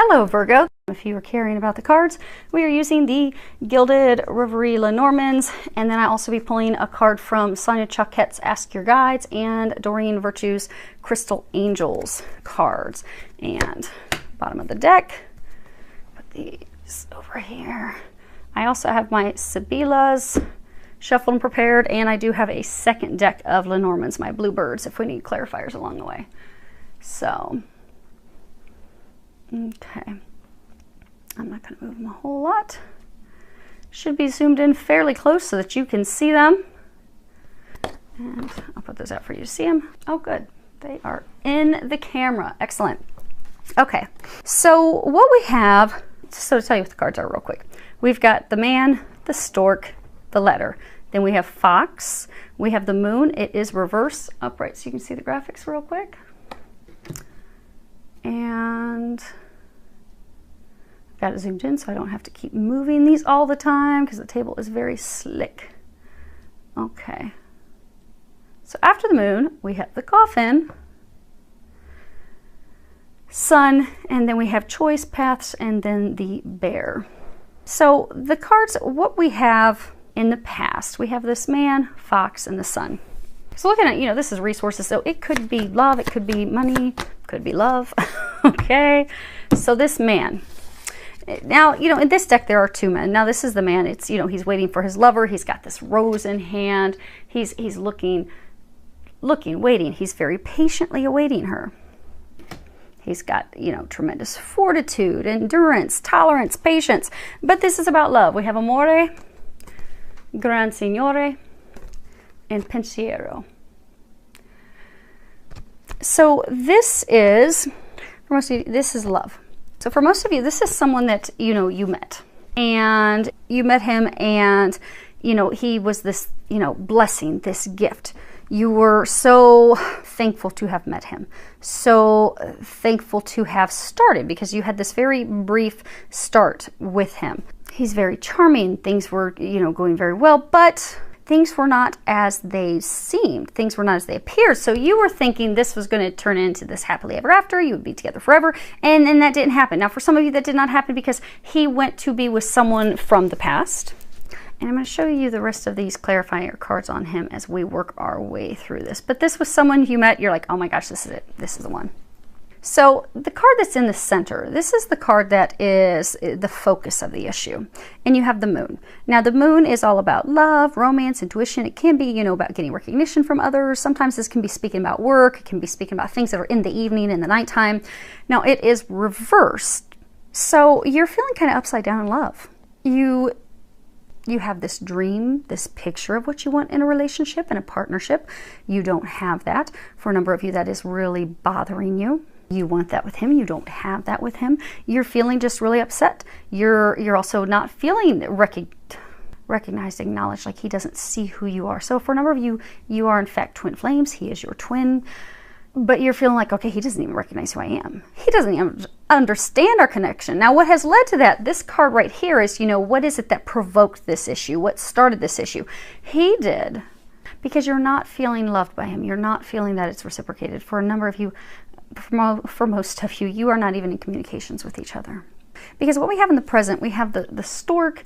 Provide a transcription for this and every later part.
Hello Virgo. If you were caring about the cards, we are using the Gilded Reverie Lenormands, and then I also be pulling a card from Sonia Choquette's Ask Your Guides and Doreen Virtue's Crystal Angels cards. And bottom of the deck, put these over here. I also have my Sibilas shuffled and prepared, and I do have a second deck of Lenormands, my Bluebirds, if we need clarifiers along the way. So, okay. I'm not going to move them a whole lot. Should be zoomed in fairly close so that you can see them. And I'll put those out for you to see them. Oh, good. They are in the camera. Excellent. Okay. So what we have, so to tell you what the cards are real quick. We've got the man, the stork, the letter. Then we have fox. We have the moon. It is reverse upright, so you can see the graphics real quick. And I've got it zoomed in so I don't have to keep moving these all the time because the table is very slick. Okay. So after the moon, we have the coffin, sun, and then we have choice, paths, and then the bear. So the cards, what we have in the past, we have this man, fox, and the sun. So looking at, this is resources, so it could be love, it could be money, could be love. Okay, so this man. Now, in this deck there are two men. Now this is the man. It's, he's waiting for his lover. He's got this rose in hand. He's looking, waiting. He's very patiently awaiting her. He's got, tremendous fortitude, endurance, tolerance, patience. But this is about love. We have amore, gran signore, and pensiero. So this is, for most of you, this is love. So for most of you, this is someone that, you met. And you met him and, he was this, blessing, this gift. You were so thankful to have met him. So thankful to have started because you had this very brief start with him. He's very charming. Things were, going very well, but things were not as they seemed. Things were not as they appeared. So you were thinking this was going to turn into this happily ever after. You would be together forever. And that didn't happen. Now, for some of you, that did not happen because he went to be with someone from the past. And I'm going to show you the rest of these clarifier cards on him as we work our way through this. But this was someone you met. You're like, oh my gosh, this is it. This is the one. So the card that's in the center, this is the card that is the focus of the issue. And you have the moon. Now the moon is all about love, romance, intuition. It can be, about getting recognition from others. Sometimes this can be speaking about work. It can be speaking about things that are in the evening, in the nighttime. Now it is reversed. So you're feeling kind of upside down in love. You have this dream, this picture of what you want in a relationship, in a partnership. You don't have that. For a number of you, that is really bothering you. You want that with him. You don't have that with him. You're feeling just really upset. You're also not feeling recognized, acknowledged, like he doesn't see who you are. So for a number of you, you are in fact twin flames. He is your twin. But you're feeling like, okay, he doesn't even recognize who I am. He doesn't even understand our connection. Now, what has led to that, this card right here is, what is it that provoked this issue? What started this issue? He did, because you're not feeling loved by him. You're not feeling that it's reciprocated. For a number of you, for most of you, you are not even in communications with each other. Because what we have in the present, we have the stork,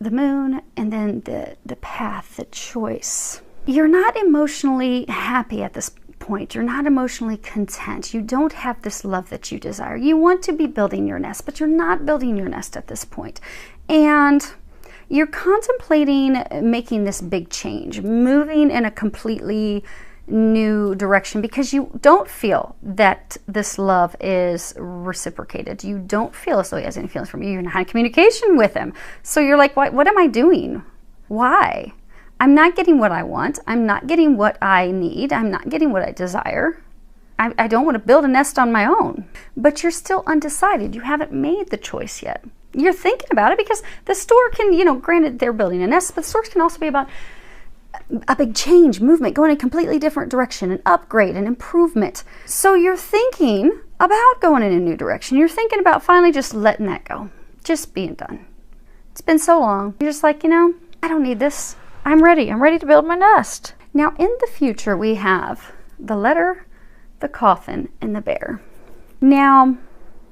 the moon, and then the path, the choice. You're not emotionally happy at this point. You're not emotionally content. You don't have this love that you desire. You want to be building your nest, but you're not building your nest at this point. And you're contemplating making this big change, moving in a completely new direction because you don't feel that this love is reciprocated. You don't feel as though he has any feelings for you. You're not in communication with him. So you're like, what am I doing? Why? I'm not getting what I want. I'm not getting what I need. I'm not getting what I desire. I don't want to build a nest on my own. But you're still undecided. You haven't made the choice yet. You're thinking about it because the stork can, granted they're building a nest, but the storks can also be about a big change, movement, going in a completely different direction, an upgrade, an improvement. So you're thinking about going in a new direction. You're thinking about finally just letting that go, just being done. It's been so long. You're just like, I don't need this. I'm ready. I'm ready to build my nest. Now, in the future, we have the letter, the coffin, and the bear. Now,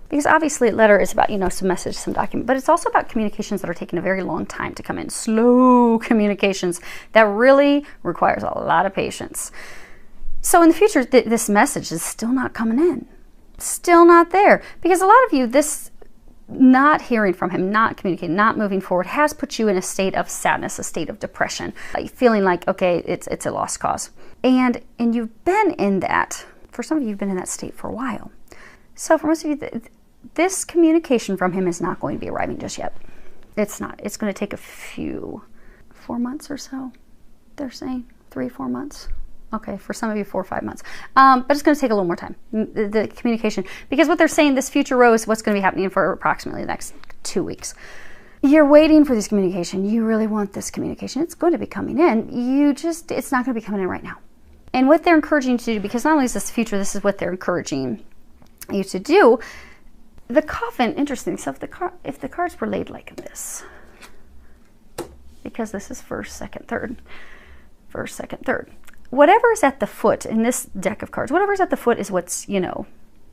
Because obviously a letter is about, some message, some document, but it's also about communications that are taking a very long time to come in. Slow communications that really requires a lot of patience. So in the future, this message is still not coming in. Still not there. Because a lot of you, this not hearing from him, not communicating, not moving forward has put you in a state of sadness, a state of depression, feeling like, okay, it's a lost cause. And you've been in that, for some of you, you've been in that state for a while. So for most of you, this communication from him is not going to be arriving just yet. It's not. It's going to take 4 months or so, they're saying. 3-4 months. Okay, for some of you, 4 or 5 months. But it's going to take a little more time, the communication. Because what they're saying, this future row is what's going to be happening for approximately the next 2 weeks. You're waiting for this communication. You really want this communication. It's going to be coming in. It's not going to be coming in right now. And what they're encouraging you to do, because not only is this future, this is what they're encouraging you to do. The coffin, interesting. So if the cards were laid like this, because this is first, second, third. First, second, third. Whatever is at the foot in this deck of cards, whatever is at the foot is what's,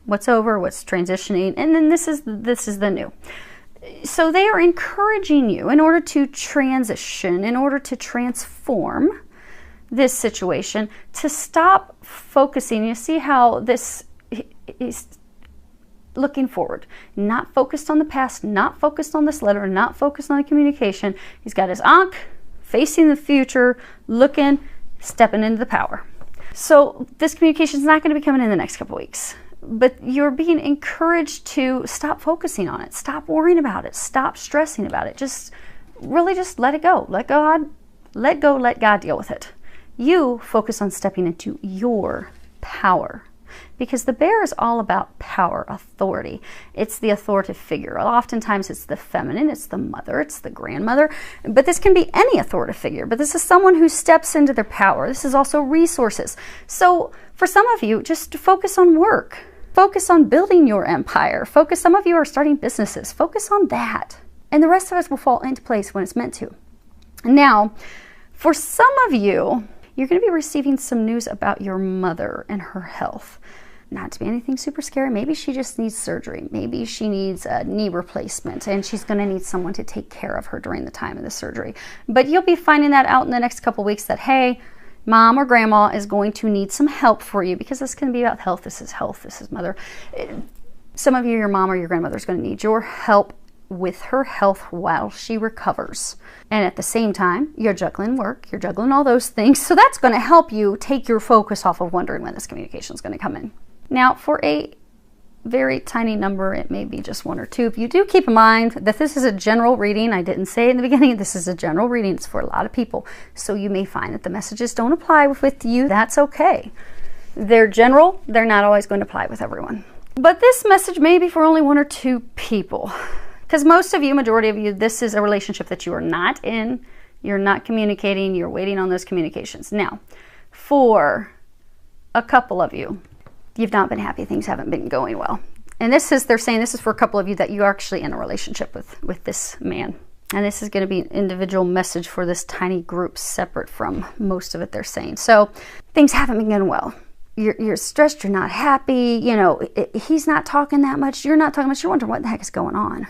what's over, what's transitioning, and then this is the new. So they are encouraging you in order to transition, in order to transform this situation, to stop focusing. You see how this is looking forward, not focused on the past, not focused on this letter, not focused on the communication. He's got his ankh facing the future, looking, stepping into the power. So this communication is not going to be coming in the next couple weeks, but you're being encouraged to stop focusing on it, stop worrying about it, stop stressing about it. Just let it go. Let God deal with it. You focus on stepping into your power. Because the bear is all about power, authority. It's the authoritative figure. Oftentimes it's the feminine, it's the mother, it's the grandmother. But this can be any authoritative figure. But this is someone who steps into their power. This is also resources. So for some of you, just focus on work. Focus on building your empire. Some of you are starting businesses. Focus on that. And the rest of us will fall into place when it's meant to. Now, for some of you, you're going to be receiving some news about your mother and her health. Not to be anything super scary. Maybe she just needs surgery. Maybe she needs a knee replacement and she's going to need someone to take care of her during the time of the surgery. But you'll be finding that out in the next couple weeks that, hey, mom or grandma is going to need some help for you, because this can be about health. This is mother. Some of you, your mom or your grandmother is going to need your help with her health while she recovers. And at the same time, you're juggling work, you're juggling all those things. So that's going to help you take your focus off of wondering when this communication is going to come in. Now, for a very tiny number, it may be just 1 or 2. If you do keep in mind that this is a general reading, I didn't say in the beginning, this is a general reading. It's for a lot of people. So you may find that the messages don't apply with you. That's okay. They're general. They're not always going to apply with everyone. But this message may be for only 1 or 2 people. Because most of you, majority of you, this is a relationship that you are not in. You're not communicating. You're waiting on those communications. Now, for a couple of you, you've not been happy. Things haven't been going well. And they're saying this is for a couple of you that you're actually in a relationship with this man. And this is going to be an individual message for this tiny group, separate from most of it they're saying. So things haven't been going well. You're stressed. You're not happy. He's not talking that much. You're not talking much. You're wondering what the heck is going on.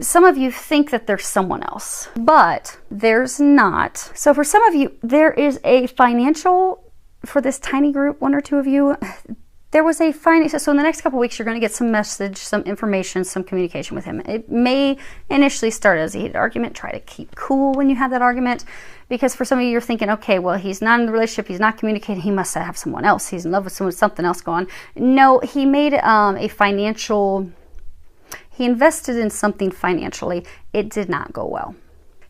Some of you think that there's someone else, but there's not. So for some of you, there is a financial, for this tiny group, 1 or 2 of you, there was a financial. So in the next couple of weeks, you're going to get some message, some information, some communication with him. It may initially start as a heated argument. Try to keep cool when you have that argument, because for some of you, you're thinking, okay, well, he's not in the relationship. He's not communicating. He must have someone else. He's in love with someone, something else going on. No, he made a financial. He invested in something financially. It did not go well.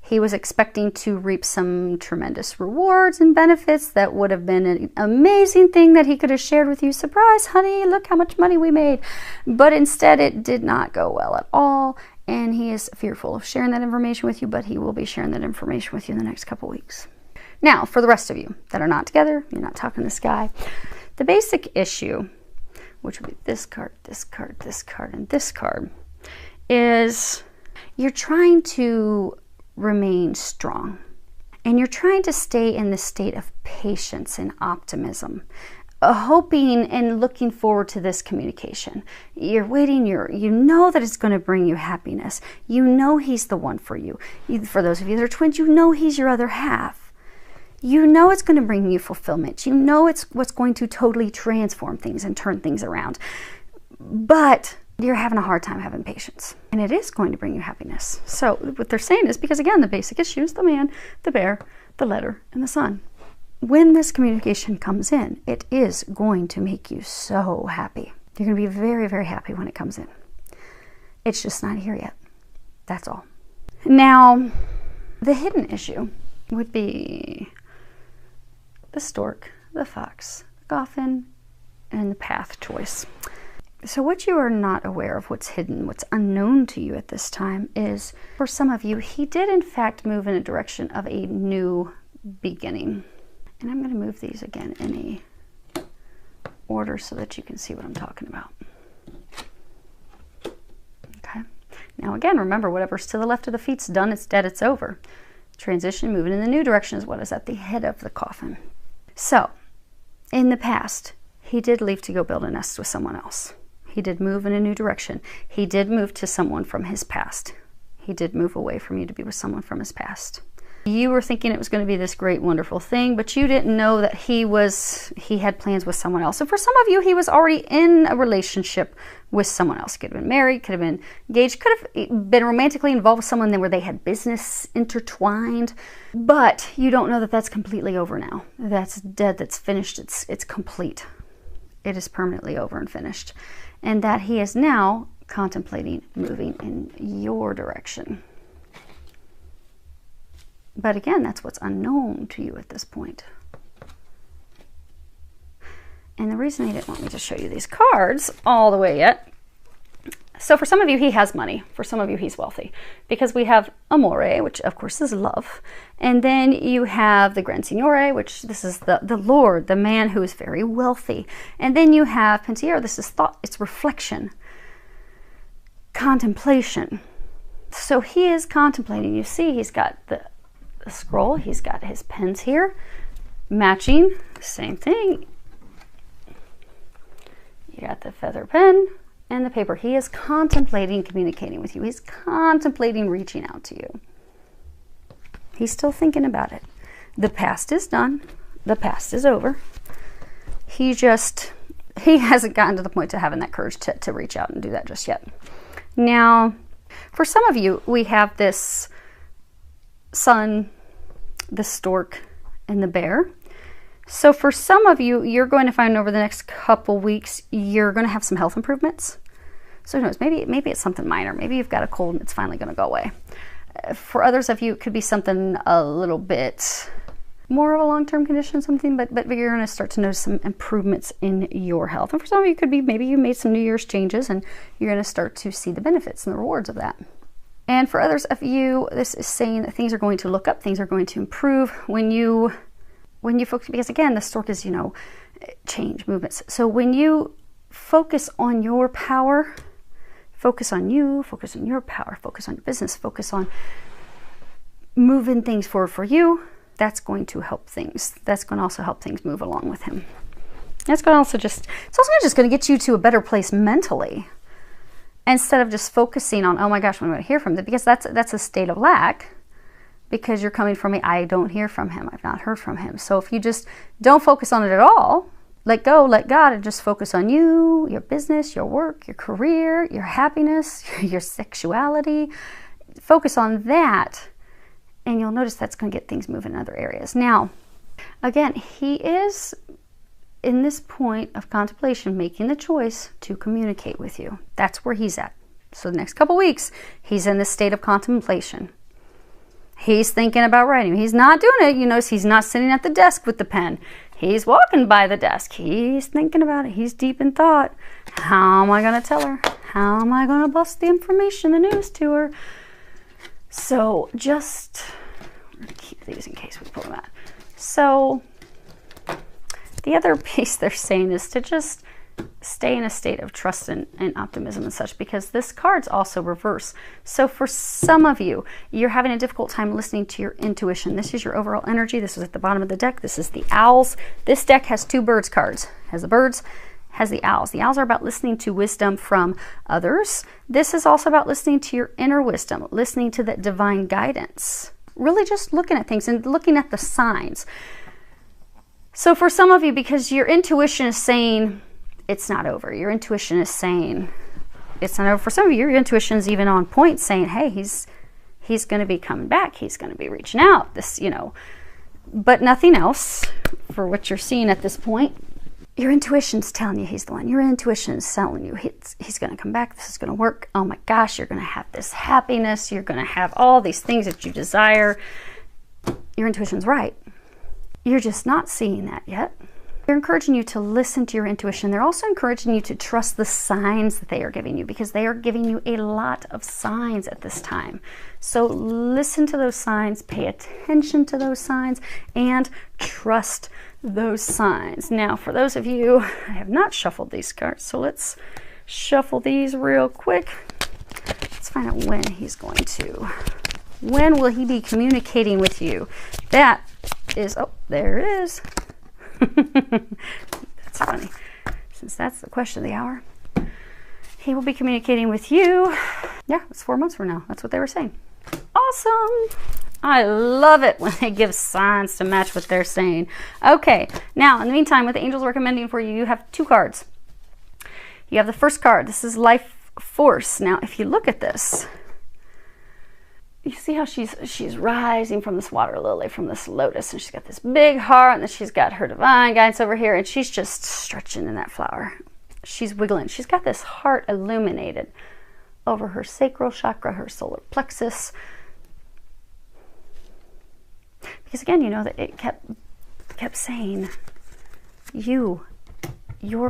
He was expecting to reap some tremendous rewards and benefits that would have been an amazing thing that he could have shared with you. Surprise, honey, look how much money we made. But instead, it did not go well at all. And he is fearful of sharing that information with you, but he will be sharing that information with you in the next couple weeks. Now, for the rest of you that are not together, you're not talking to this guy, the basic issue, which would be this card, this card, this card, and this card, is you're trying to remain strong, and you're trying to stay in the state of patience and optimism. hoping and looking forward to this communication. You're waiting, you know that it's going to bring you happiness. You know he's the one for you. For those of you that are twins, you know he's your other half. You know it's going to bring you fulfillment. You know it's what's going to totally transform things and turn things around. But you're having a hard time having patience. And it is going to bring you happiness. So what they're saying is, because again, the basic issue is the man, the bear, the letter, and the sun. When this communication comes in, it is going to make you so happy. You're going to be very, very happy when it comes in. It's just not here yet. That's all. Now, the hidden issue would be the stork, the fox, the coffin, and the path choice. So what you are not aware of, what's hidden, what's unknown to you at this time is, for some of you, he did in fact move in a direction of a new beginning. And I'm going to move these again in a order so that you can see what I'm talking about. Okay. Now again, remember, whatever's to the left of the feet's done, it's dead, it's over. Transition, moving in the new direction is what is at the head of the coffin. So, in the past, he did leave to go build a nest with someone else. He did move in a new direction. He did move to someone from his past. He did move away from you to be with someone from his past. You were thinking it was going to be this great, wonderful thing, but you didn't know that he had plans with someone else. And for some of you, he was already in a relationship with someone else. Could have been married, could have been engaged, could have been romantically involved with someone where they had business intertwined. But you don't know that that's completely over now. That's dead, that's finished, it's complete. It is permanently over and finished. And that he is now contemplating moving in your direction. But again, that's what's unknown to you at this point. And the reason he didn't want me to show you these cards all the way yet. So for some of you, he has money. For some of you, he's wealthy. Because we have Amore, which of course is love. And then you have the Gran Signore, which this is the Lord, the man who is very wealthy. And then you have Pensiero, this is thought, it's reflection, contemplation. So he is contemplating. You see, he's got the scroll, he's got his pens here, matching, same thing. You got the feather pen and the paper. He is contemplating communicating with you. He's contemplating reaching out to you. He's still thinking about it. The past is done. The past is over. He hasn't gotten to the point to having that courage to reach out and do that just yet. Now, for some of you, we have this sun, the stork, and the bear. So for some of you, you're going to find over the next couple weeks, you're going to have some health improvements. So who knows, maybe it's something minor. Maybe you've got a cold and it's finally going to go away. For others of you, it could be something a little bit more of a long-term condition, something, but you're going to start to notice some improvements in your health. And for some of you, it could be maybe you made some New Year's changes and you're going to start to see the benefits and the rewards of that. And for others of you, this is saying that things are going to look up, things are going to improve when you focus, because again, the stork is, change, movements. So when you focus on your power, focus on you, focus on your power, focus on your business, focus on moving things forward for you, that's going to help things. That's going to also help things move along with him. That's going to also it's also just going to get you to a better place mentally. Instead of just focusing on, oh my gosh, when am I going to hear from them? Because that's a state of lack. Because you're coming from me, I don't hear from him. I've not heard from him. So if you just don't focus on it at all, let go, let God, and just focus on you, your business, your work, your career, your happiness, your sexuality. Focus on that, and you'll notice that's going to get things moving in other areas. Now, again, he is in this point of contemplation, making the choice to communicate with you. That's where he's at. So the next couple weeks, he's in this state of contemplation. He's thinking about writing. He's not doing it. You notice he's not sitting at the desk with the pen. He's walking by the desk. He's thinking about it. He's deep in thought. How am I going to tell her? How am I going to bust the information, the news to her? So just, we're going to keep these in case we pull them out. So the other piece they're saying is to just stay in a state of trust and optimism and such, because this card's also reverse. So for some of you, you're having a difficult time listening to your intuition. This is your overall energy. This is at the bottom of the deck. This is the owls. This deck has 2 birds cards. Has the birds, has the owls. The owls are about listening to wisdom from others. This is also about listening to your inner wisdom, listening to that divine guidance. Really just looking at things and looking at the signs. So for some of you, because your intuition is saying it's not over. Your intuition is saying it's not over. For some of you, your intuition is even on point, saying, hey, he's going to be coming back. He's going to be reaching out. This, you know, but nothing else for what you're seeing at this point. Your intuition's telling you he's the one. Your intuition is telling you he's going to come back. This is going to work. Oh my gosh, you're going to have this happiness. You're going to have all these things that you desire. Your intuition's right. You're just not seeing that yet. They're encouraging you to listen to your intuition. They're also encouraging you to trust the signs that they are giving you, because they are giving you a lot of signs at this time. So listen to those signs, pay attention to those signs, and trust those signs. Now, for those of you, I have not shuffled these cards, so let's shuffle these real quick. Let's find out when he's going to. When will he be communicating with you? That is, oh, there it is. That's funny, since that's the question of the hour. He will be communicating with you. Yeah, it's 4 months from now. That's what they were saying. Awesome. I love it when they give signs to match what they're saying. Okay, now in the meantime, what the angels are recommending for you, you have 2 cards. You have the first card. This is life force. Now, if you look at this, you see how she's rising from this water lily, from this lotus, and she's got this big heart, and then she's got her divine guidance over here, and she's just stretching in that flower. She's wiggling. She's got this heart illuminated over her sacral chakra, her solar plexus. Because again, you know that it kept saying your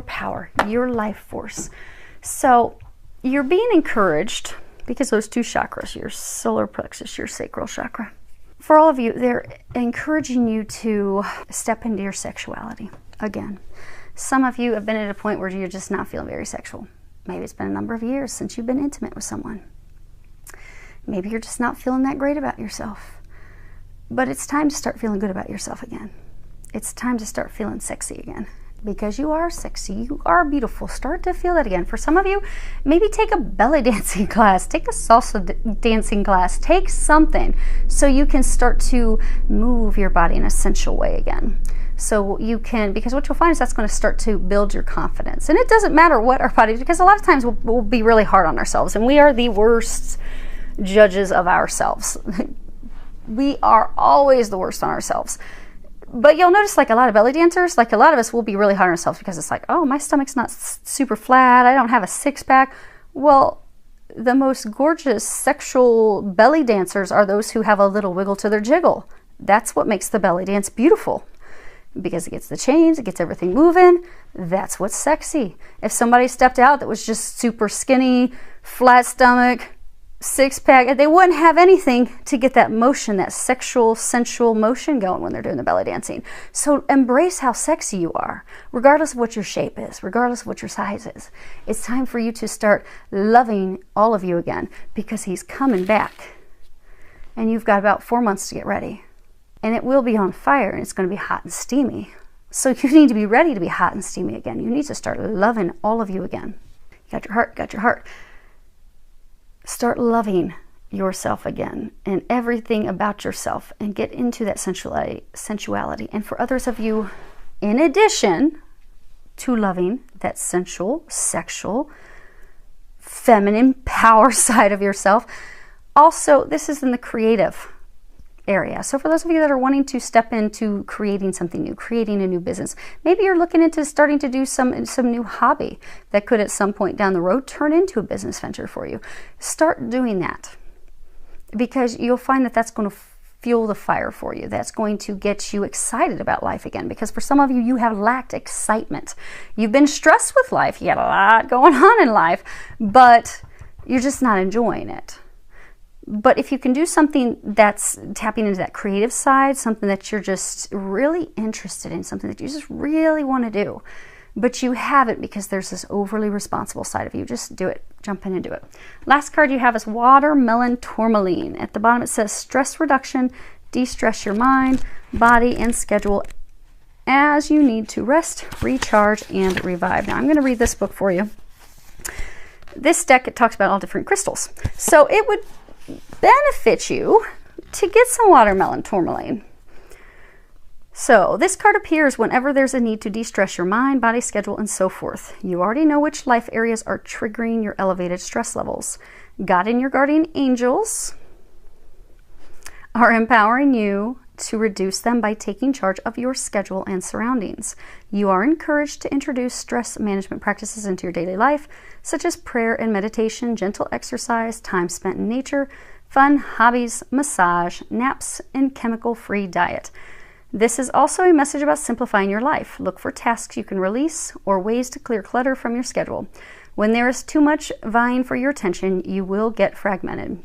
power, your life force. So you're being encouraged, because those 2 chakras, your solar plexus, your sacral chakra, for all of you, they're encouraging you to step into your sexuality again. Some of you have been at a point where you're just not feeling very sexual. Maybe it's been a number of years since you've been intimate with someone. Maybe you're just not feeling that great about yourself. But it's time to start feeling good about yourself again. It's time to start feeling sexy again. Because you are sexy, you are beautiful. Start to feel that again. For some of you, maybe take a belly dancing class, take a salsa dancing class, take something so you can start to move your body in a sensual way again. So you can, because what you'll find is that's going to start to build your confidence. And it doesn't matter what our body, because a lot of times we'll be really hard on ourselves, and we are the worst judges of ourselves. We are always the worst on ourselves. But you'll notice, like a lot of belly dancers, like a lot of us will be really hard on ourselves because it's like, oh, my stomach's not super flat. I don't have a 6-pack. Well, the most gorgeous sexual belly dancers are those who have a little wiggle to their jiggle. That's what makes the belly dance beautiful, because it gets the chains, it gets everything moving. That's what's sexy. If somebody stepped out that was just super skinny, flat stomach, 6-pack, they wouldn't have anything to get that motion, that sexual, sensual motion going when they're doing the belly dancing. So embrace how sexy you are, regardless of what your shape is, regardless of what your size is. It's time for you to start loving all of you again, because he's coming back. And you've got about 4 months to get ready. And it will be on fire, and it's going to be hot and steamy. So you need to be ready to be hot and steamy again. You need to start loving all of you again. You got your heart, got your heart. Start loving yourself again and everything about yourself, and get into that sensuality. And for others of you, in addition to loving that sensual, sexual, feminine power side of yourself, also this is in the creative area. So for those of you that are wanting to step into creating something new, creating a new business, maybe you're looking into starting to do some new hobby that could at some point down the road turn into a business venture for you. Start doing that, because you'll find that that's going to fuel the fire for you. That's going to get you excited about life again, because for some of you, you have lacked excitement. You've been stressed with life. You got a lot going on in life, but you're just not enjoying it. But if you can do something that's tapping into that creative side, something that you're just really interested in, something that you just really want to do, but you haven't because there's this overly responsible side of you. Just do it. Jump in and do it. Last card you have is Watermelon Tourmaline. At the bottom it says stress reduction, de-stress your mind, body, and schedule as you need to rest, recharge, and revive. Now I'm going to read this book for you. This deck, it talks about all different crystals. So it would benefit you to get some Watermelon Tourmaline. So this card appears whenever there's a need to de-stress your mind, body, schedule, and so forth. You already know which life areas are triggering your elevated stress levels. God and your guardian angels are empowering you to reduce them by taking charge of your schedule and surroundings. You are encouraged to introduce stress management practices into your daily life, such as prayer and meditation, gentle exercise, time spent in nature, fun, hobbies, massage, naps, and chemical-free diet. This is also a message about simplifying your life. Look for tasks you can release or ways to clear clutter from your schedule. When there is too much vying for your attention, you will get fragmented.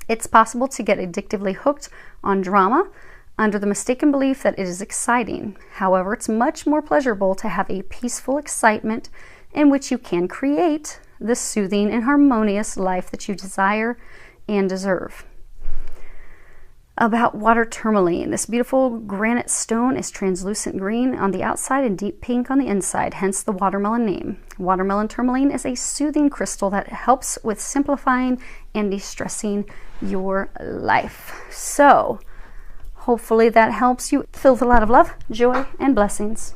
It's possible to get addictively hooked on drama under the mistaken belief that it is exciting. However, it's much more pleasurable to have a peaceful excitement in which you can create the soothing and harmonious life that you desire and deserve. About water tourmaline. This beautiful granite stone is translucent green on the outside and deep pink on the inside, hence the watermelon name. Watermelon tourmaline is a soothing crystal that helps with simplifying and de-stressing your life. So hopefully that helps you. Filled with a lot of love, joy, and blessings.